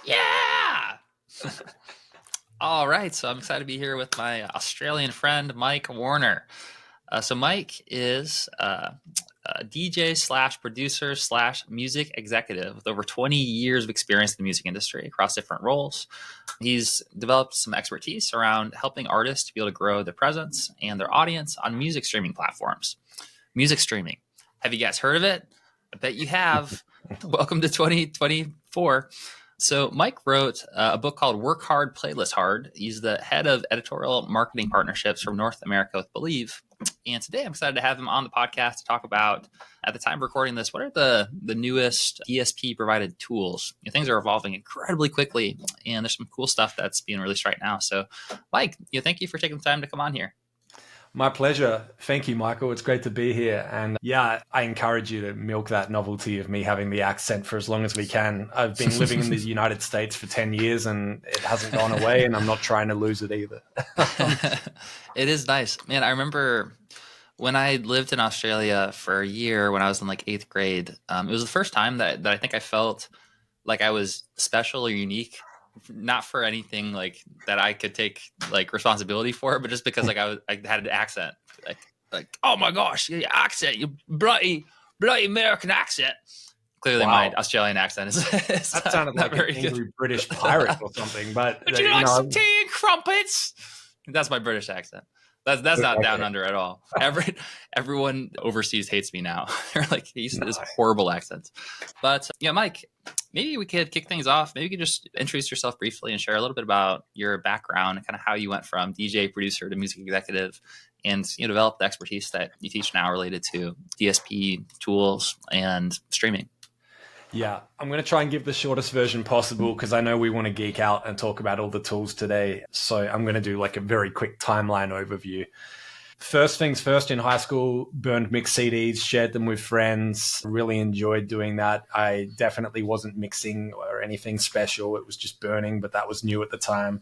Yeah! All right, so I'm excited to be here with my Australian friend, Mike Warner. So Mike is a DJ slash producer slash music executive with over 20 years of experience in the music industry across different roles. He's developed some expertise around helping artists to be able to grow their presence and their audience on music streaming platforms. Music streaming. Have you guys heard of it? I bet you have. Welcome to 2024. So Mike wrote a book called Work Hard, Playlist Hard. He's the head of editorial marketing partnerships from North America with Believe. And today I'm excited to have him on the podcast to talk about, at the time of recording this, what are the newest DSP provided tools? Things are evolving incredibly quickly, and there's some cool stuff that's being released right now. So Mike, thank you for taking the time to come on here. My pleasure. Thank you, Michael. It's great to be here. And yeah, I encourage you to milk that novelty of me having the accent for as long as we can. I've been living in the United States for 10 years and it hasn't gone away, and I'm not trying to lose it either. It is nice. Man, I remember when I lived in Australia for a year when I was in like 8th grade. It was the first time that I think I felt like I was special or unique, not for anything like that I could take like responsibility for, but just because like I had an accent, like oh my gosh, your accent, you bloody American accent. Clearly, Wow. My Australian accent is that sounded like an angry British pirate or something. But would you like some tea and crumpets? That's my British accent. That's not down under at all. Everyone overseas hates me now. They're like, he's this horrible accent. But Mike, maybe we could kick things off. Maybe you could just introduce yourself briefly and share a little bit about your background and kind of how you went from DJ producer to music executive, and develop the expertise that you teach now related to DSP tools and streaming. Yeah, I'm going to try and give the shortest version possible because I know we want to geek out and talk about all the tools today. So I'm going to do like a very quick timeline overview. First things first, in high school, burned mixed CDs, shared them with friends, really enjoyed doing that. I definitely wasn't mixing or anything special. It was just burning, but that was new at the time.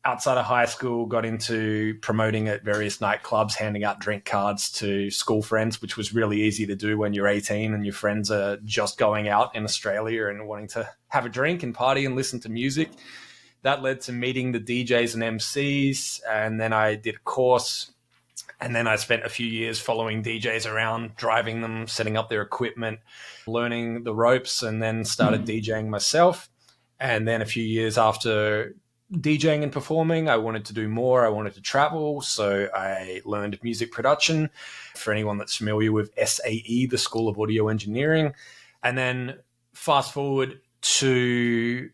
Outside of high school, got into promoting at various nightclubs, handing out drink cards to school friends, which was really easy to do when you're 18 and your friends are just going out in Australia and wanting to have a drink and party and listen to music. That led to meeting the DJs and MCs, and then I did a course, and then I spent a few years following DJs around, driving them, setting up their equipment, learning the ropes, and then started DJing myself. And then a few years after DJing and performing, I wanted to do more. I wanted to travel. So I learned music production. For anyone that's familiar with SAE, the School of Audio Engineering. And then fast forward to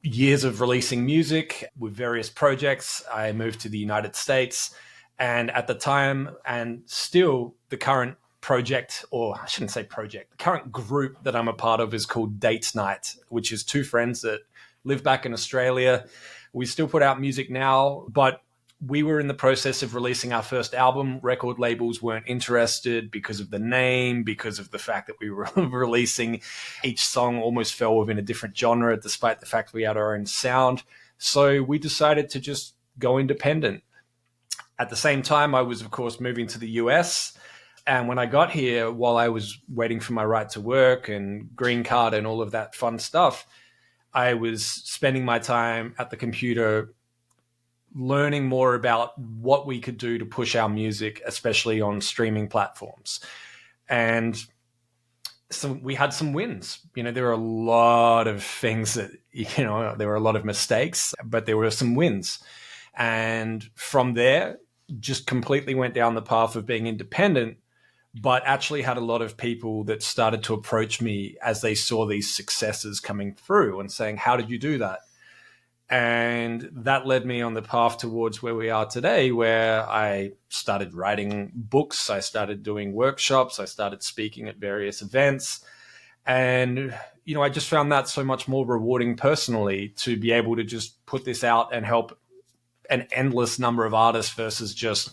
years of releasing music with various projects. I moved to the United States. And at the time, and still the current project, or I shouldn't say project, the current group that I'm a part of is called Dates Night, which is two friends that live back in Australia. We still put out music now, but we were in the process of releasing our first album. Record labels weren't interested because of the name, because of the fact that we were releasing each song almost fell within a different genre, despite the fact we had our own sound. So we decided to just go independent. At the same time, I was, of course, moving to the US. And when I got here, while I was waiting for my right to work and green card and all of that fun stuff, I was spending my time at the computer learning more about what we could do to push our music, especially on streaming platforms. And so we had some wins. There were a lot of things that, there were a lot of mistakes, but there were some wins. And from there, just completely went down the path of being independent, but actually had a lot of people that started to approach me as they saw these successes coming through and saying, how did you do that? And that led me on the path towards where we are today, where I started writing books. I started doing workshops. I started speaking at various events. And, I just found that so much more rewarding personally to be able to just put this out and help an endless number of artists versus just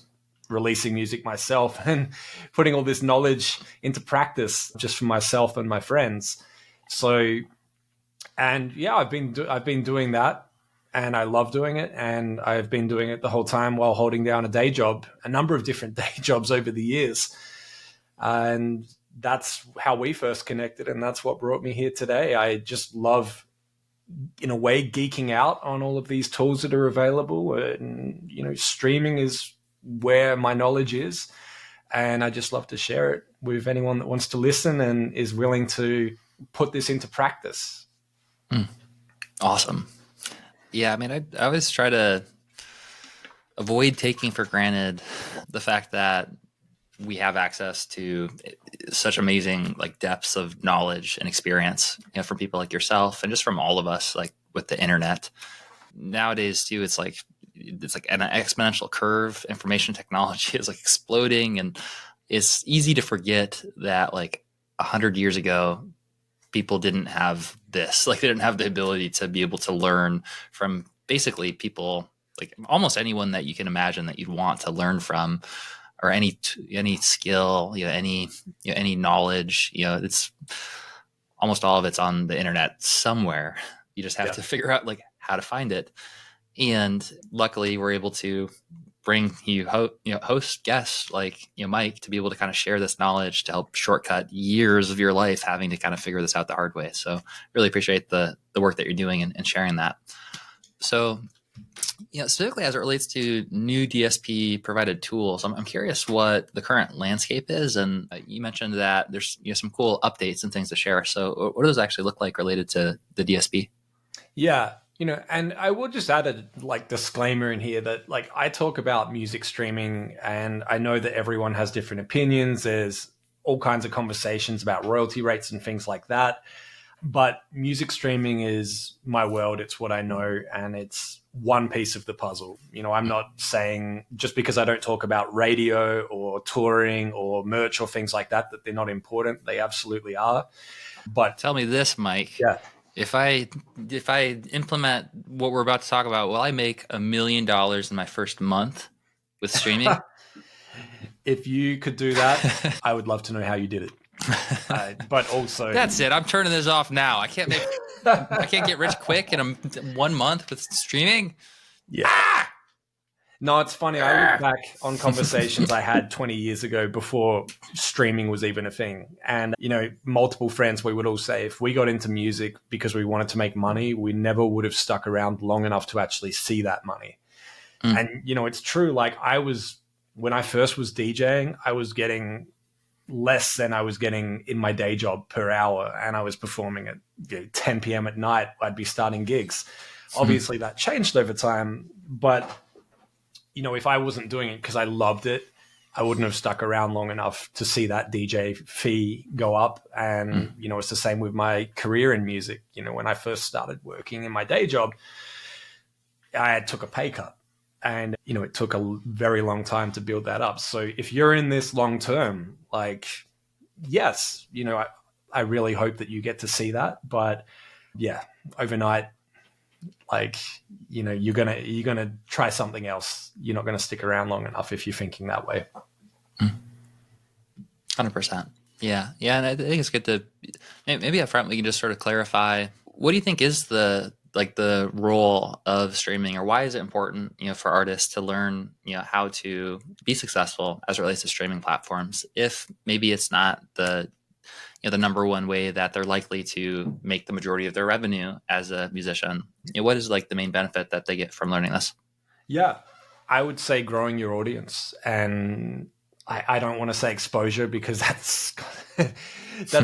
releasing music myself and putting all this knowledge into practice just for myself and my friends. So, and yeah, I've been doing that, and I love doing it, and I've been doing it the whole time while holding down a day job, a number of different day jobs over the years. And that's how we first connected, and that's what brought me here today. I just love in a way, geeking out on all of these tools that are available. And, streaming is where my knowledge is. And I just love to share it with anyone that wants to listen and is willing to put this into practice. Awesome. Yeah, I mean, I always try to avoid taking for granted the fact that we have access to such amazing like depths of knowledge and experience, from people like yourself and just from all of us, like with the internet nowadays too. It's like an exponential curve. Information technology is like exploding, and it's easy to forget that like 100 years ago, people didn't have this. Like they didn't have the ability to be able to learn from basically people, like almost anyone that you can imagine that you'd want to learn from, or any skill, any knowledge. It's almost all of it's on the internet somewhere. You just have to figure out like how to find it. And luckily, we're able to bring you host guests like Mike to be able to kind of share this knowledge to help shortcut years of your life having to kind of figure this out the hard way. So really appreciate the work that you're doing and sharing that. So specifically as it relates to new DSP provided tools, I'm curious what the current landscape is. And you mentioned that there's some cool updates and things to share. So what does those actually look like related to the DSP? Yeah. And I will just add a disclaimer in here that I talk about music streaming, and I know that everyone has different opinions. There's all kinds of conversations about royalty rates and things like that. But music streaming is my world. It's what I know, and it's one piece of the puzzle. I'm not saying just because I don't talk about radio or touring or merch or things like that they're not important. They absolutely are. But tell me this, Mike. Yeah. If I implement what we're about to talk about, will I make $1 million in my first month with streaming? If you could do that, I would love to know how you did it. But also, that's it. I'm turning this off now. I can't get rich quick in 1 month with streaming. Yeah. No, it's funny. I look back on conversations I had 20 years ago before streaming was even a thing. And, multiple friends, we would all say if we got into music because we wanted to make money, we never would have stuck around long enough to actually see that money. And, it's true. When I first was DJing, I was getting less than I was getting in my day job per hour. And I was performing at 10 p.m. at night. I'd be starting gigs. Obviously, that changed over time. But if I wasn't doing it because I loved it, I wouldn't have stuck around long enough to see that DJ fee go up. And, it's the same with my career in music. When I first started working in my day job, I took a pay cut. And, it took a very long time to build that up. So if you're in this long term, yes, I really hope that you get to see that. But yeah, overnight, you're gonna try something else. You're not gonna stick around long enough if you're thinking that way. 100%. Yeah. And I think it's good to maybe up front we can just sort of clarify, what do you think is the role of streaming, or why is it important for artists to learn how to be successful as it relates to streaming platforms, if maybe it's not the number one way that they're likely to make the majority of their revenue as a musician? What is the main benefit that they get from learning this? Yeah, I would say growing your audience. And I don't want to say exposure because that's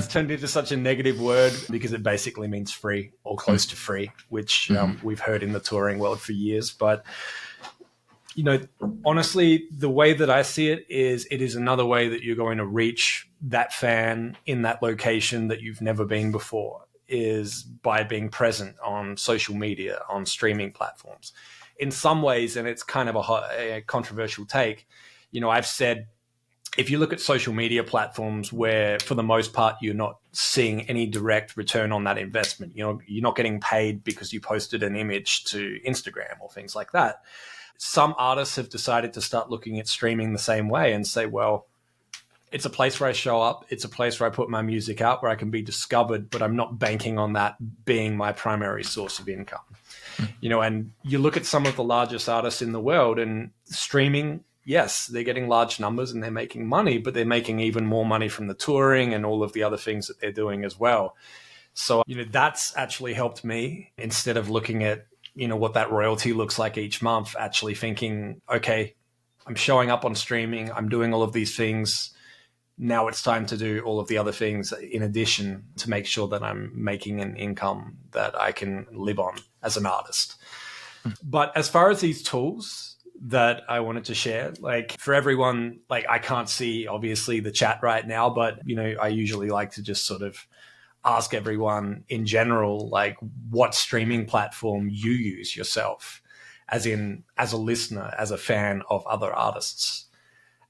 turned into such a negative word, because it basically means free or close to free, which we've heard in the touring world for years. But honestly, the way that I see it is another way that you're going to reach that fan in that location that you've never been before, is by being present on social media, on streaming platforms. In some ways, and it's kind of a controversial take, I've said, if you look at social media platforms where, for the most part, you're not seeing any direct return on that investment, you're not getting paid because you posted an image to Instagram or things like that. Some artists have decided to start looking at streaming the same way and say, well, it's a place where I show up. It's a place where I put my music out, where I can be discovered, but I'm not banking on that being my primary source of income. And you look at some of the largest artists in the world, and streaming, yes, they're getting large numbers and they're making money, but they're making even more money from the touring and all of the other things that they're doing as well. So, that's actually helped me, instead of looking at, what that royalty looks like each month, actually thinking, okay, I'm showing up on streaming, I'm doing all of these things. Now it's time to do all of the other things in addition to make sure that I'm making an income that I can live on as an artist. But as far as these tools that I wanted to share, like for everyone, like I can't see obviously the chat right now, but I usually like to just sort of ask everyone in general, like what streaming platform you use yourself, as a listener, as a fan of other artists.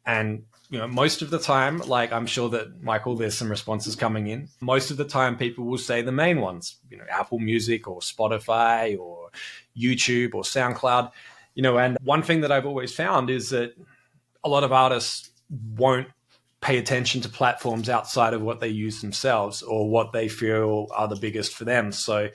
And most of the time, like I'm sure that Michael, there's some responses coming in. Most of the time, people will say the main ones, Apple Music or Spotify or YouTube or SoundCloud. And one thing that I've always found is that a lot of artists won't pay attention to platforms outside of what they use themselves or what they feel are the biggest for them. So,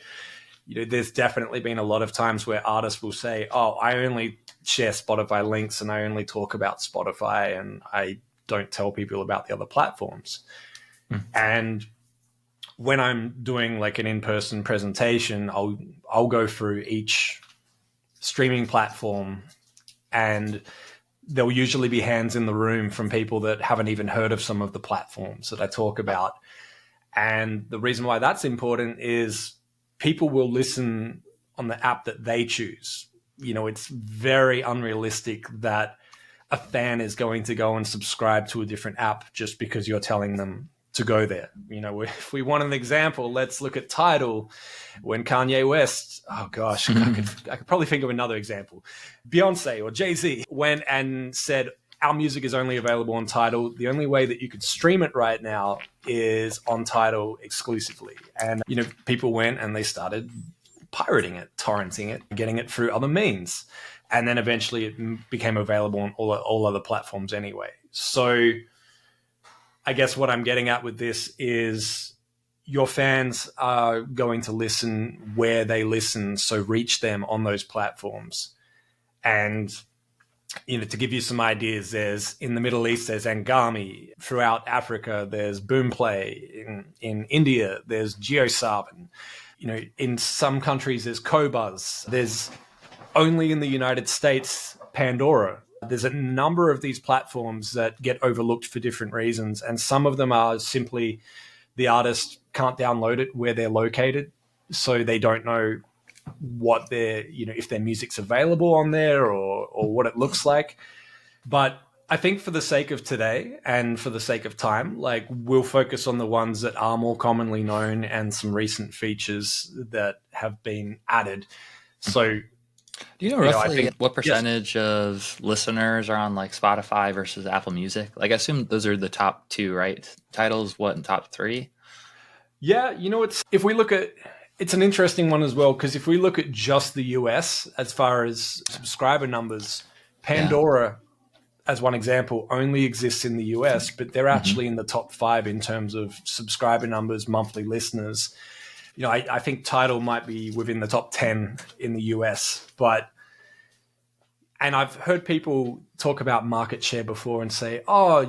there's definitely been a lot of times where artists will say, oh, I only share Spotify links and I only talk about Spotify and I don't tell people about the other platforms. And when I'm doing like an in-person presentation, I'll go through each streaming platform, and there'll usually be hands in the room from people that haven't even heard of some of the platforms that I talk about. And the reason why that's important is people will listen on the app that they choose. It's very unrealistic that a fan is going to go and subscribe to a different app just because you're telling them to go there. If we want an example, let's look at Tidal. When Kanye West, oh gosh, I could probably think of another example. Beyonce or Jay-Z went and said, our music is only available on Tidal. The only way that you could stream it right now is on Tidal exclusively. And, people went and they started pirating it, torrenting it, getting it through other means. And then eventually it became available on all other platforms anyway. So I guess what I'm getting at with this is your fans are going to listen where they listen, so reach them on those platforms. And, to give you some ideas, there's in the Middle East, there's Angami. Throughout Africa, there's Boomplay. In India, there's GeoSavan. In some countries, there's Qobuz. There's only in the United States, Pandora. There's a number of these platforms that get overlooked for different reasons. And some of them are simply the artist can't download it where they're located. So they don't know what if their music's available on there or what it looks like. But I think for the sake of today and for the sake of time, like we'll focus on the ones that are more commonly known and some recent features that have been added. So do you know roughly what percentage of listeners are on like Spotify versus Apple Music? Like I assume those are the top two, right? Tidal's what, in top three? Yeah, if we look at, it's an interesting one as well, because if we look at just the US as far as subscriber numbers, Pandora, as one example, only exists in the US, but they're actually in the top 5 in terms of subscriber numbers, monthly listeners. I think Tidal might be within the top 10 in the US, and I've heard people talk about market share before and say, oh,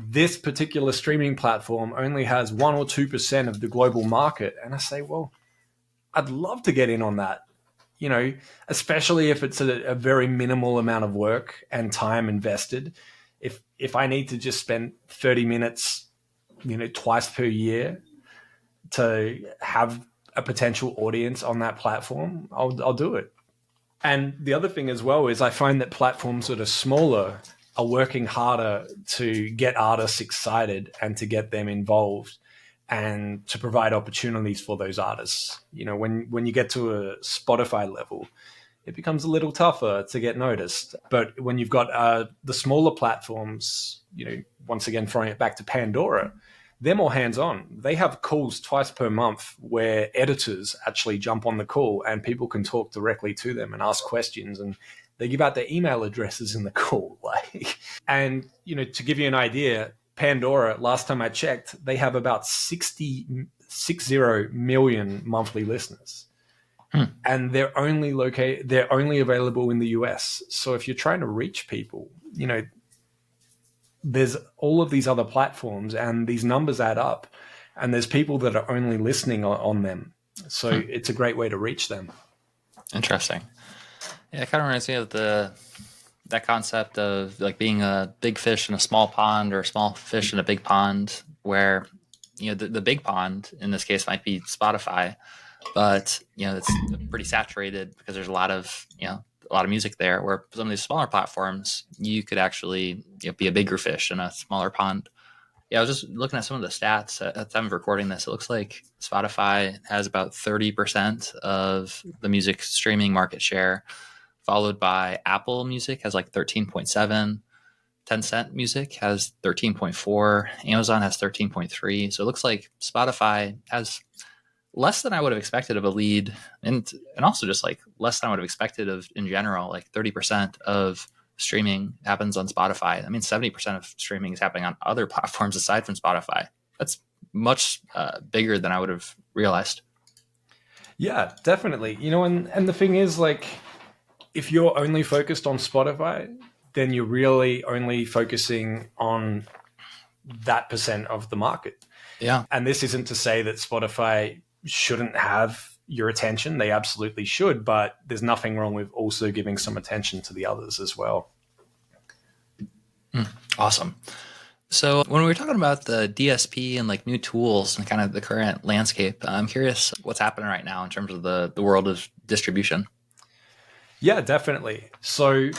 this particular streaming platform only has 1 or 2% of the global market. And I say, well, I'd love to get in on that, especially if it's a very minimal amount of work and time invested. If I need to just spend 30 minutes, twice per year to have a potential audience on that platform, I'll do it. And the other thing as well is I find that platforms that are smaller are working harder to get artists excited and to get them involved and to provide opportunities for those artists. When you get to a Spotify level, it becomes a little tougher to get noticed. But when you've got the smaller platforms, once again, throwing it back to Pandora, they're more hands-on. They have calls twice per month where editors actually jump on the call and people can talk directly to them and ask questions, and they give out their email addresses in the call. And, to give you an idea, Pandora, last time I checked, they have about 60 million monthly listeners. And they're only available in the US. So if you're trying to reach people, there's all of these other platforms and these numbers add up. and there's people that are only listening on them. So it's a great way to reach them. Interesting. Yeah, it kind of reminds me of that concept of like being a big fish in a small pond or a small fish in a big pond, where the big pond in this case might be Spotify, but it's pretty saturated because there's a lot of music there. Where some of these smaller platforms, you could actually be a bigger fish in a smaller pond. Yeah, I was just looking at some of the stats at the time of recording this. It looks like Spotify has about 30% of the music streaming market share, followed by Apple Music has like 13.7, Tencent Music has 13.4, Amazon has 13.3. So it looks like Spotify has less than I would have expected of a lead, and also just like less than I would have expected of in general. Like 30% of streaming happens on Spotify. I mean, 70% of streaming is happening on other platforms aside from Spotify. That's much bigger than I would have realized. Yeah, definitely. And the thing is, like, if you're only focused on Spotify, then you're really only focusing on that percent of the market. Yeah. And this isn't to say that Spotify shouldn't have your attention. They absolutely should, but there's nothing wrong with also giving some attention to the others as well. Awesome. So when we were talking about the DSP and like new tools and kind of the current landscape, I'm curious what's happening right now in terms of the world of distribution. Yeah, definitely. So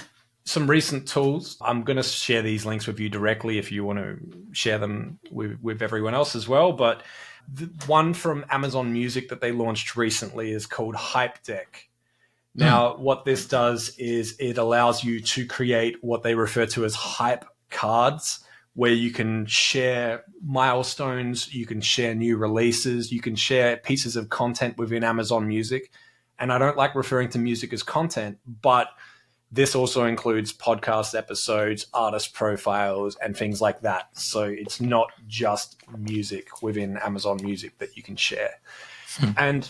some recent tools, I'm going to share these links with you directly if you want to share them with everyone else as well. But the one from Amazon Music that they launched recently is called Hype Deck. Now, what this does is it allows you to create what they refer to as hype cards, where you can share milestones, you can share new releases, you can share pieces of content within Amazon Music. And I don't like referring to music as content, but this also includes podcast episodes, artist profiles, and things like that. So it's not just music within Amazon Music that you can share. And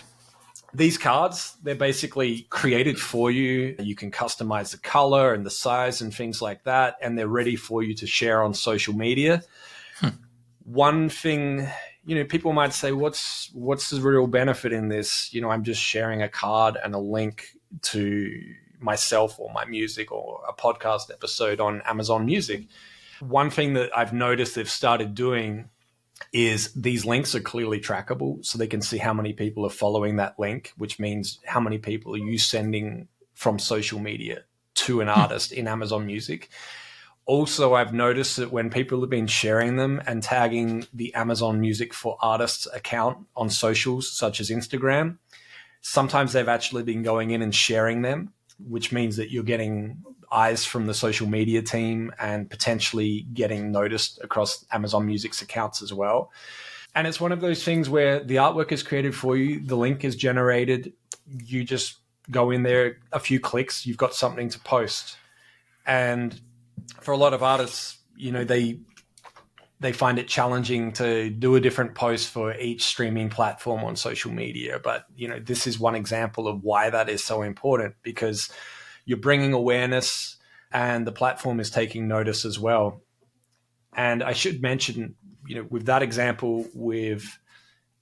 these cards, they're basically created for you. You can customize the color and the size and things like that, and they're ready for you to share on social media. One thing, people might say, what's the real benefit in this? I'm just sharing a card and a link to myself or my music or a podcast episode on Amazon Music. One thing that I've noticed they've started doing is these links are clearly trackable, so they can see how many people are following that link, which means how many people are you sending from social media to an artist in Amazon Music. Also, I've noticed that when people have been sharing them and tagging the Amazon Music for Artists account on socials, such as Instagram, sometimes they've actually been going in and sharing them, which means that you're getting eyes from the social media team and potentially getting noticed across Amazon Music's accounts as well. And it's one of those things where the artwork is created for you, the link is generated, you just go in there, a few clicks, you've got something to post. And for a lot of artists, they find it challenging to do a different post for each streaming platform on social media. But, this is one example of why that is so important, because you're bringing awareness and the platform is taking notice as well. And I should mention, with that example with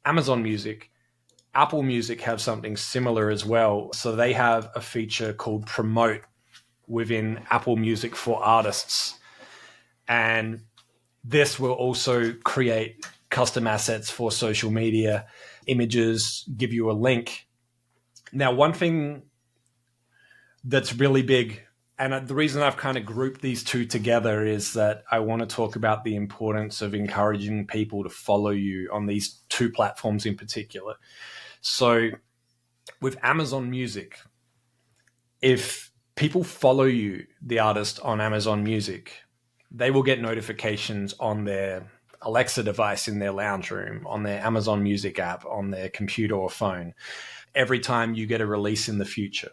Amazon Music, Apple Music have something similar as well. So they have a feature called Promote within Apple Music for Artists. And this will also create custom assets for social media, images, give you a link. Now, one thing that's really big, and the reason I've kind of grouped these two together, is that I want to talk about the importance of encouraging people to follow you on these two platforms in particular. So with Amazon Music, if people follow you, the artist, on Amazon Music, they will get notifications on their Alexa device in their lounge room, on their Amazon Music app, on their computer or phone, every time you get a release in the future.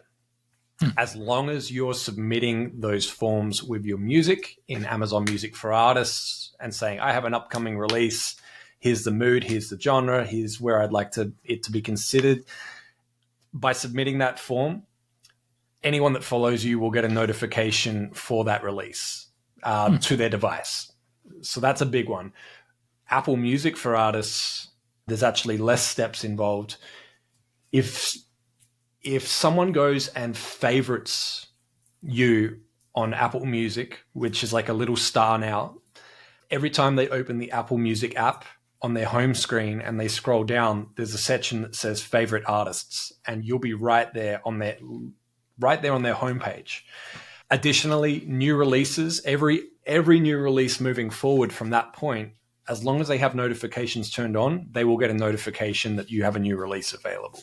As long as you're submitting those forms with your music in Amazon Music for Artists and saying, I have an upcoming release, here's the mood, here's the genre, here's where I'd like it to be considered. By submitting that form, anyone that follows you will get a notification for that release to their device. So that's a big one. Apple Music for Artists, There's actually less steps involved. If someone goes and favorites you on Apple Music, which is like a little star now, every time they open the Apple Music app on their home screen and they scroll down, there's a section that says favorite artists, and you'll be right there on their homepage. Additionally, new releases, every new release moving forward from that point, as long as they have notifications turned on, they will get a notification that you have a new release available.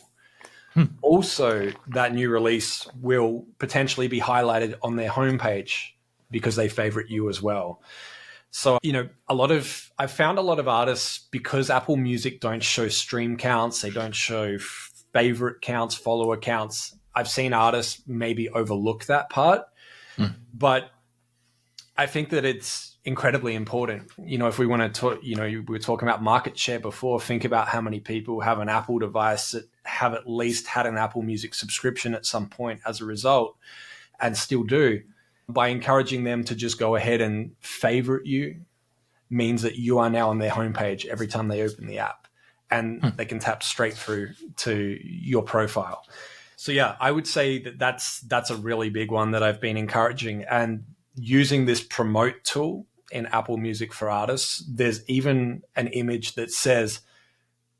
Also, that new release will potentially be highlighted on their homepage because they favorite you as well. So, I've found a lot of artists, because Apple Music don't show stream counts, they don't show favorite counts, follower counts. I've seen artists maybe overlook that part, but I think that it's incredibly important. If we want to talk, we were talking about market share before, think about how many people have an Apple device that have at least had an Apple Music subscription at some point as a result and still do. By encouraging them to just go ahead and favorite you means that you are now on their homepage every time they open the app, and they can tap straight through to your profile. So yeah, I would say that that's a really big one that I've been encouraging. And using this promote tool in Apple Music for artists, there's even an image that says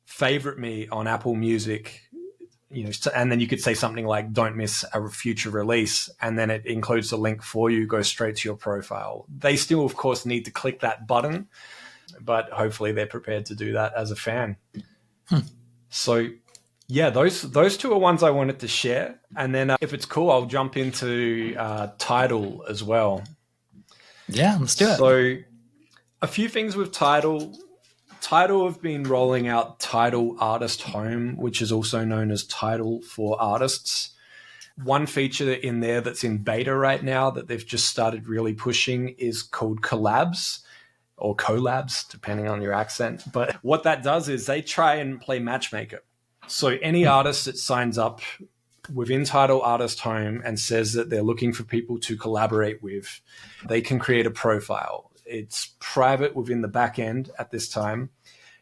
favorite me on Apple Music, and then you could say something like don't miss a future release, and then it includes the link for you, goes straight to your profile. They still, of course, need to click that button, but hopefully they're prepared to do that as a fan. So yeah, those two are ones I wanted to share. And then if it's cool, I'll jump into Tidal as well. Yeah, let's do it. So a few things with Tidal. Tidal have been rolling out Tidal Artist Home, which is also known as Tidal for Artists. One feature in there that's in beta right now that they've just started really pushing is called collabs, or collabs, depending on your accent. But what that does is they try and play matchmaker. So any artist that signs up within Tidal Artist Home and says that they're looking for people to collaborate with, they can create a profile. It's private within the back end at this time.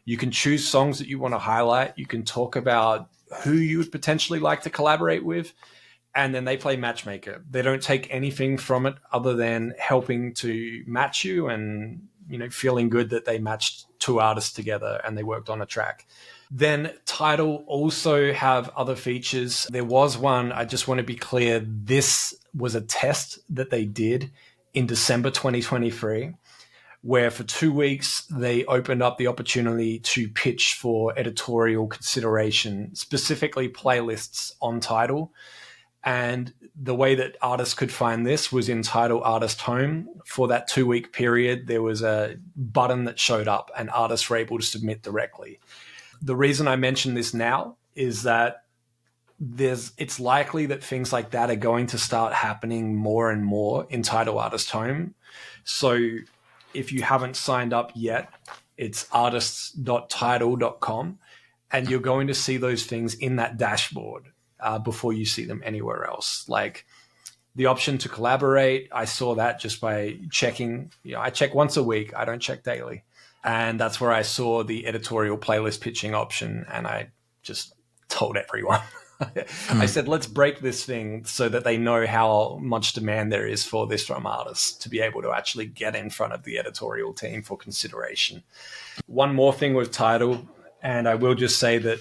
You can choose songs that you want to highlight. You can talk about who you would potentially like to collaborate with, and then they play matchmaker. They don't take anything from it other than helping to match you and, feeling good that they matched two artists together and they worked on a track. Then Tidal also have other features. There was one, I just want to be clear, this was a test that they did in December 2023, where for 2 weeks they opened up the opportunity to pitch for editorial consideration, specifically playlists on Tidal. And the way that artists could find this was in Tidal Artist Home. For that 2-week period, there was a button that showed up and artists were able to submit directly. The reason I mention this now is that it's likely that things like that are going to start happening more and more in Tidal Artist Home. So if you haven't signed up yet, it's artists.tidal.com, and you're going to see those things in that dashboard before you see them anywhere else. Like the option to collaborate, I saw that just by checking. I check once a week. I don't check daily. And that's where I saw the editorial playlist pitching option, and I just told everyone. I said, let's break this thing so that they know how much demand there is for this from artists to be able to actually get in front of the editorial team for consideration. One more thing with Tidal, and I will just say that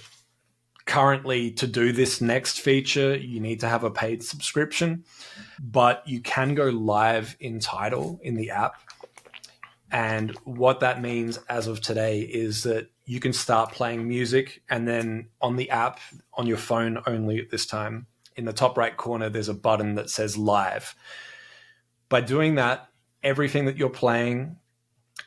currently to do this next feature, you need to have a paid subscription, but you can go live in Tidal in the app. And what that means as of today is that you can start playing music, and then on the app, on your phone only at this time, in the top right corner, there's a button that says live. By doing that, everything that you're playing,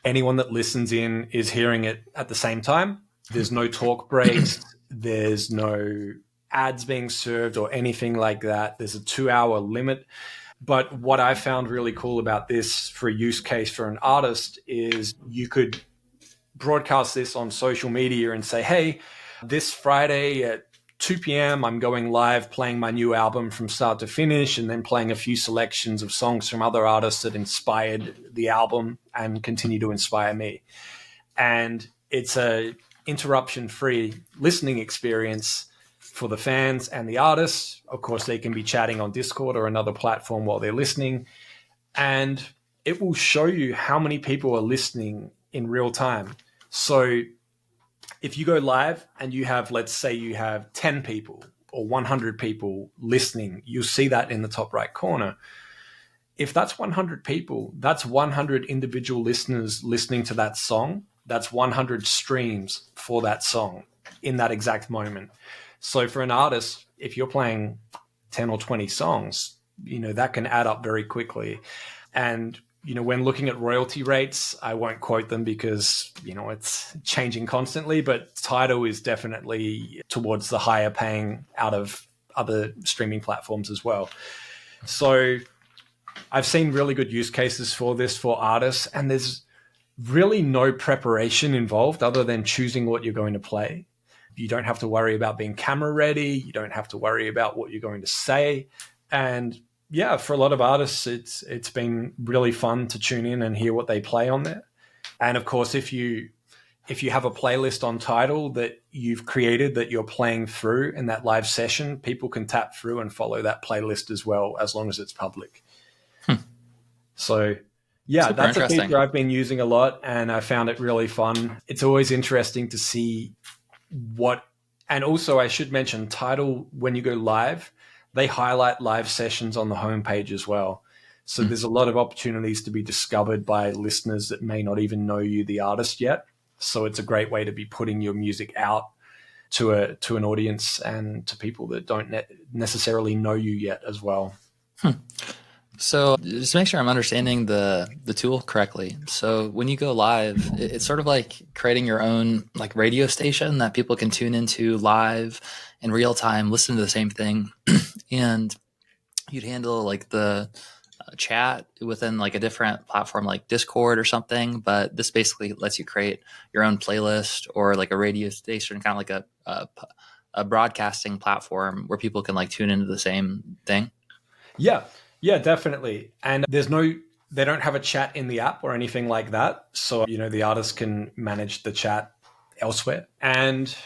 anyone that listens in is hearing it at the same time. There's no talk breaks. There's no ads being served or anything like that. There's a 2-hour limit. But what I found really cool about this for a use case for an artist is you could broadcast this on social media and say, hey, this Friday at 2 p.m., I'm going live playing my new album from start to finish, and then playing a few selections of songs from other artists that inspired the album and continue to inspire me. And it's a interruption-free listening experience for the fans and the artists. Of course, they can be chatting on Discord or another platform while they're listening, and it will show you how many people are listening in real time. So if you go live and you have, let's say you have 10 people or 100 people listening, you'll see that in the top right corner. If that's 100 people, that's 100 individual listeners listening to that song. That's 100 streams for that song in that exact moment. So for an artist, if you're playing 10 or 20 songs, that can add up very quickly. And when looking at royalty rates, I won't quote them because, it's changing constantly, but Tidal is definitely towards the higher paying out of other streaming platforms as well. So I've seen really good use cases for this for artists, and there's really no preparation involved other than choosing what you're going to play. You don't have to worry about being camera ready. You don't have to worry about what you're going to say. And yeah, for a lot of artists, it's been really fun to tune in and hear what they play on there. And of course, if you have a playlist on Tidal that you've created that you're playing through in that live session, people can tap through and follow that playlist as well, as long as it's public. So yeah, Super that's a feature I've been using a lot, and I found it really fun. It's always interesting to see and also I should mention Tidal, when you go live, they highlight live sessions on the homepage as well. So there's a lot of opportunities to be discovered by listeners that may not even know you, the artist, yet. So it's a great way to be putting your music out to an audience and to people that don't necessarily know you yet as well. So just to make sure I'm understanding the tool correctly. So when you go live, it's sort of like creating your own like radio station that people can tune into live in real time, listen to the same thing. And you'd handle like the chat within like a different platform like Discord or something. But this basically lets you create your own playlist or like a radio station, kind of like a broadcasting platform where people can like tune into the same thing. Yeah, definitely. And they don't have a chat in the app or anything like that. So, the artist can manage the chat elsewhere. And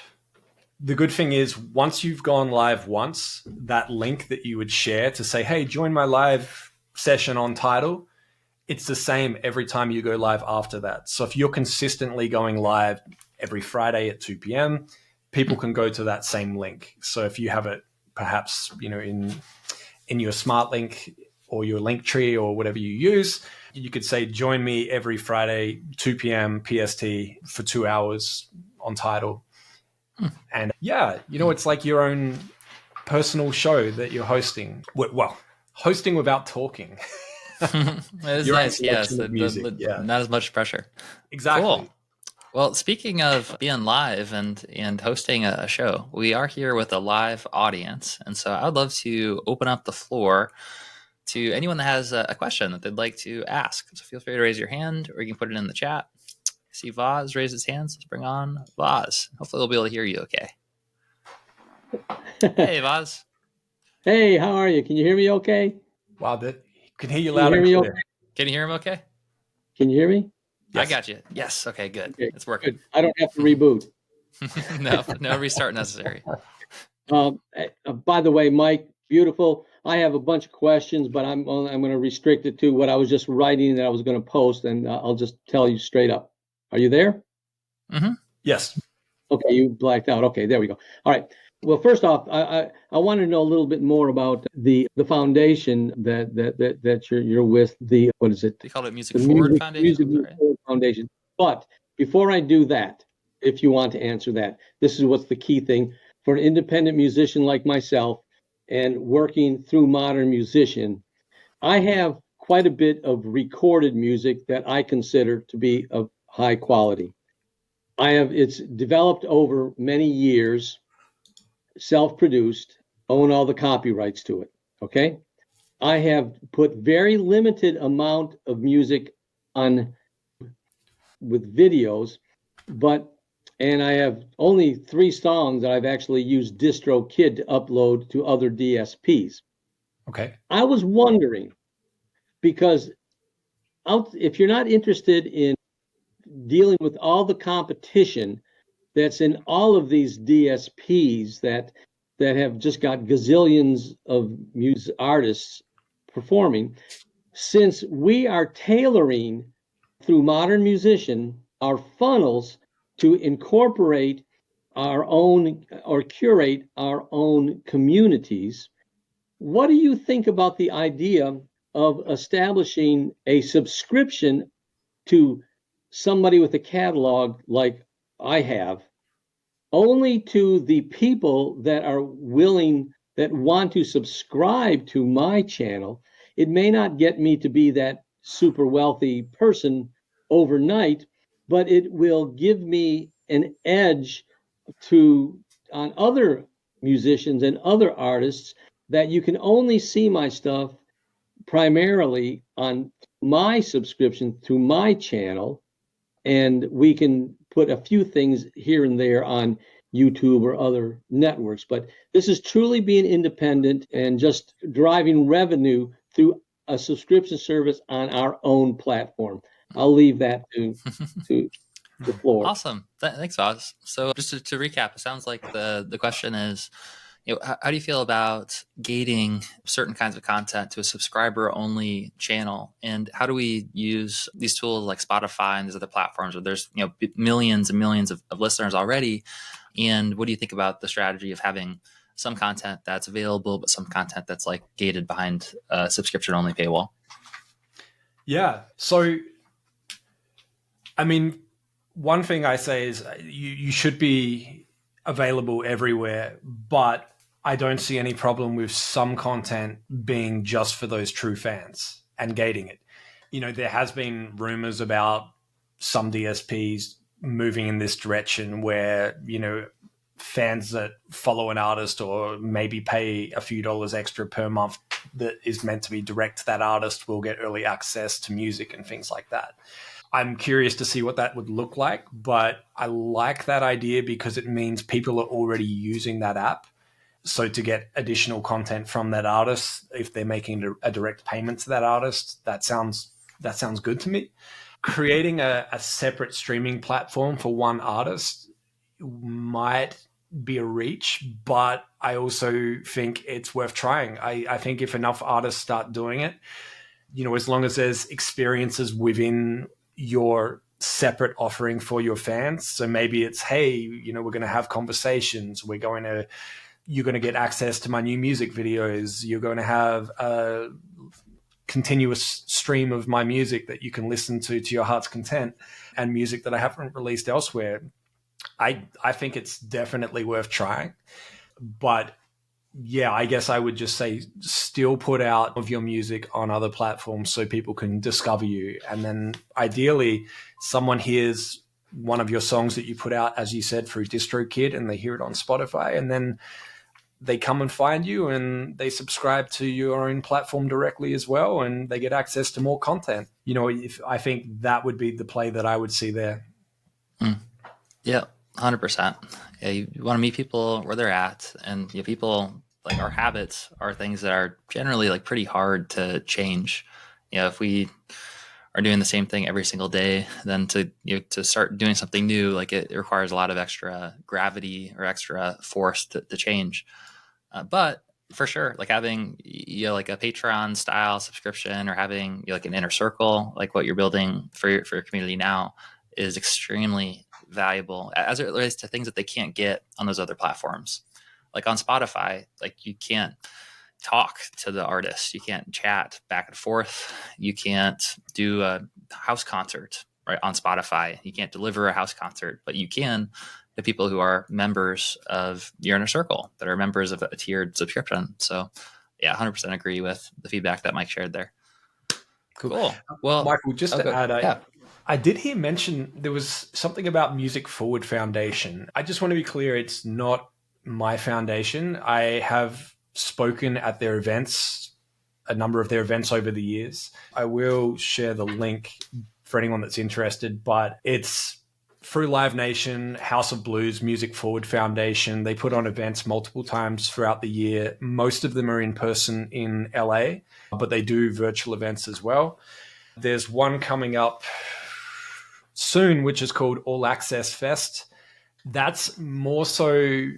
the good thing is, once you've gone live once, that link that you would share to say, hey, join my live session on Tidal, it's the same every time you go live after that. So if you're consistently going live every Friday at 2 p.m., people can go to that same link. So if you have it perhaps, in your smart link or your link tree or whatever you use, you could say, join me every Friday, 2 p.m. PST for 2 hours on Tidal. And yeah, it's like your own personal show that you're hosting. Well, hosting without talking. That is nice. Yes. Not as much pressure. Exactly. Cool. Well, speaking of being live and hosting a show, we are here with a live audience. And so I would love to open up the floor to anyone that has a question that they'd like to ask. So feel free to raise your hand, or you can put it in the chat. I see Vaz raise his hands. Let's bring on Vaz. Hopefully they'll be able to hear you okay. Hey, Vaz. Hey, how are you? Can you hear me okay? Wow, can hear you loud and clear. Okay? Can you hear him okay? Can you hear me? Yes. I got you. Yes. Okay, good. Okay, it's working. Good. I don't have to reboot. No restart necessary. By the way, Mike, beautiful. I have a bunch of questions, but I'm going to restrict it to what I was just writing that I was going to post, and I'll just tell you straight up. Are you there? Mm-hmm. Yes. Okay, you blacked out. Okay, there we go. All right. Well, first off, I want to know a little bit more about the foundation that you're with. The what is it? They call it Music Forward Foundation. Music Forward Foundation. But before I do that, if you want to answer that, this is what's the key thing for an independent musician like myself and working through Modern Musician. I have quite a bit of recorded music that I consider to be of high quality. It's developed over many years, self-produced, own all the copyrights to it. Okay. I have put very limited amount of music on with videos, and I have only 3 songs that I've actually used DistroKid to upload to other DSPs. Okay. I was wondering, because if you're not interested in dealing with all the competition that's in all of these DSPs that have just got gazillions of music artists performing, since we are tailoring through Modern Musician our funnels to incorporate our own or curate our own communities. What do you think about the idea of establishing a subscription to somebody with a catalog like I have, only to the people that are willing, that want to subscribe to my channel? It may not get me to be that super wealthy person overnight, but it will give me an edge to on other musicians and other artists, that you can only see my stuff primarily on my subscription to my channel, and we can put a few things here and there on YouTube or other networks. But this is truly being independent and just driving revenue through a subscription service on our own platform. I'll leave that to the floor. Awesome. Thanks, Oz. So just to recap, it sounds like the question is, how do you feel about gating certain kinds of content to a subscriber only channel? And how do we use these tools like Spotify and these other platforms where there's, millions and millions of listeners already? And what do you think about the strategy of having some content that's available, but some content that's like gated behind a subscription only paywall? Yeah. So, I mean, one thing I say is you should be available everywhere, but I don't see any problem with some content being just for those true fans and gating it. There has been rumors about some DSPs moving in this direction where, fans that follow an artist or maybe pay a few dollars extra per month that is meant to be direct to that artist will get early access to music and things like that. I'm curious to see what that would look like, but I like that idea because it means people are already using that app. So to get additional content from that artist, if they're making a direct payment to that artist, that sounds good to me. Creating a separate streaming platform for one artist might be a reach, but I also think it's worth trying. I think if enough artists start doing it, as long as there's experiences within your separate offering for your fans. So maybe it's, hey, we're going to have conversations. You're going to get access to my new music videos. You're going to have a continuous stream of my music that you can listen to your heart's content, and music that I haven't released elsewhere. I think it's definitely worth trying. But yeah, I guess I would just say still put out of your music on other platforms so people can discover you. And then ideally someone hears one of your songs that you put out, as you said, through DistroKid, and they hear it on Spotify, and then they come and find you and they subscribe to your own platform directly as well, and they get access to more content. I think that would be the play that I would see there. Yeah, 100%. Yeah, you want to meet people where they're at, and people, like, our habits are things that are generally like pretty hard to change. If we are doing the same thing every single day, then to start doing something new, like it requires a lot of extra gravity or extra force to change. But for sure, like having like a Patreon style subscription, or having like an inner circle, like what you're building for your community now, is extremely valuable as it relates to things that they can't get on those other platforms. Like on Spotify, like you can't talk to the artist, you can't chat back and forth, you can't do a house concert right on Spotify, you can't deliver a house concert, but you can to people who are members of your inner circle, that are members of a tiered subscription. So yeah, 100% agree with the feedback that Mike shared there. Cool. Well, Michael, just to add, yeah. I did hear mention there was something about Music Forward Foundation. I just want to be clear, it's not my foundation. I have spoken at their events, a number of their events over the years. I will share the link for anyone that's interested, but it's through Live Nation, House of Blues, Music Forward Foundation. They put on events multiple times throughout the year. Most of them are in person in LA, but they do virtual events as well. There's one coming up soon, which is called All Access Fest. That's more so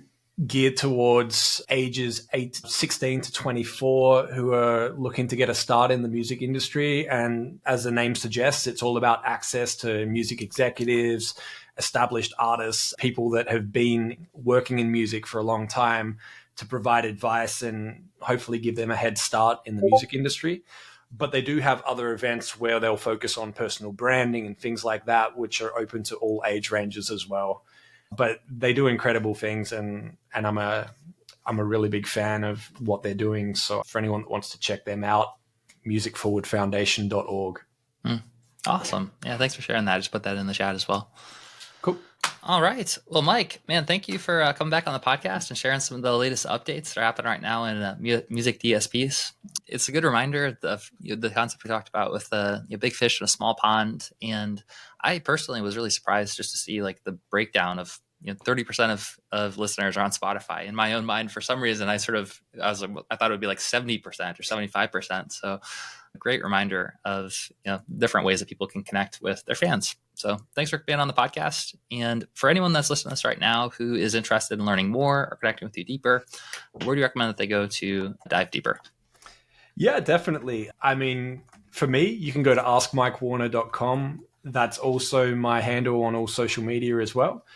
geared towards ages 16 to 24 who are looking to get a start in the music industry. And as the name suggests, it's all about access to music executives, established artists, people that have been working in music for a long time, to provide advice and hopefully give them a head start in the music industry. But they do have other events where they'll focus on personal branding and things like that, which are open to all age ranges as well. But they do incredible things, and I'm a really big fan of what they're doing. So for anyone that wants to check them out, musicforwardfoundation.org. Awesome. Yeah, thanks for sharing that. I just put that in the chat as well. Cool. All right. Well, Mike, man, thank you for coming back on the podcast and sharing some of the latest updates that are happening right now in music DSPs. It's a good reminder of the concept we talked about with the big fish in a small pond. And I personally was really surprised just to see like the breakdown of 30% of listeners are on Spotify. In my own mind, for some reason, I thought it would be like 70% or 75%. So a great reminder of different ways that people can connect with their fans. So thanks for being on the podcast. And for anyone that's listening to us right now who is interested in learning more or connecting with you deeper, where do you recommend that they go to dive deeper? Yeah, definitely. I mean, for me, you can go to askmikewarner.com. That's also my handle on all social media as well.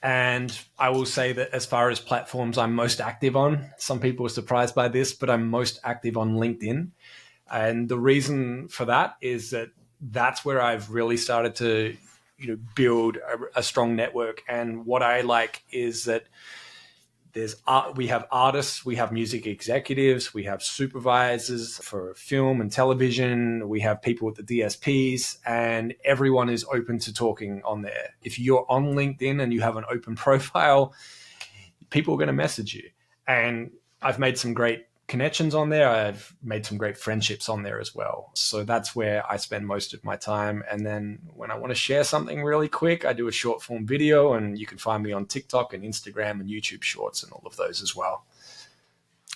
And I will say that as far as platforms I'm most active on, some people are surprised by this, but I'm most active on LinkedIn. And the reason for that is that that's where I've really started to build a strong network. And what I like is that we have artists, we have music executives, we have supervisors for film and television, we have people at the DSPs, and everyone is open to talking on there. If you're on LinkedIn and you have an open profile, people are going to message you. And I've made some great connections on there. I've made some great friendships on there as well. So that's where I spend most of my time. And then when I want to share something really quick, I do a short form video, and you can find me on TikTok and Instagram and YouTube Shorts and all of those as well.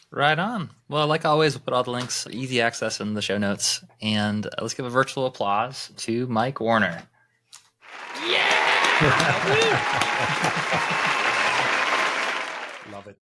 Right on. Well, like always, we'll put all the links, easy access in the show notes. And let's give a virtual applause to Mike Warner. Yeah! Love it.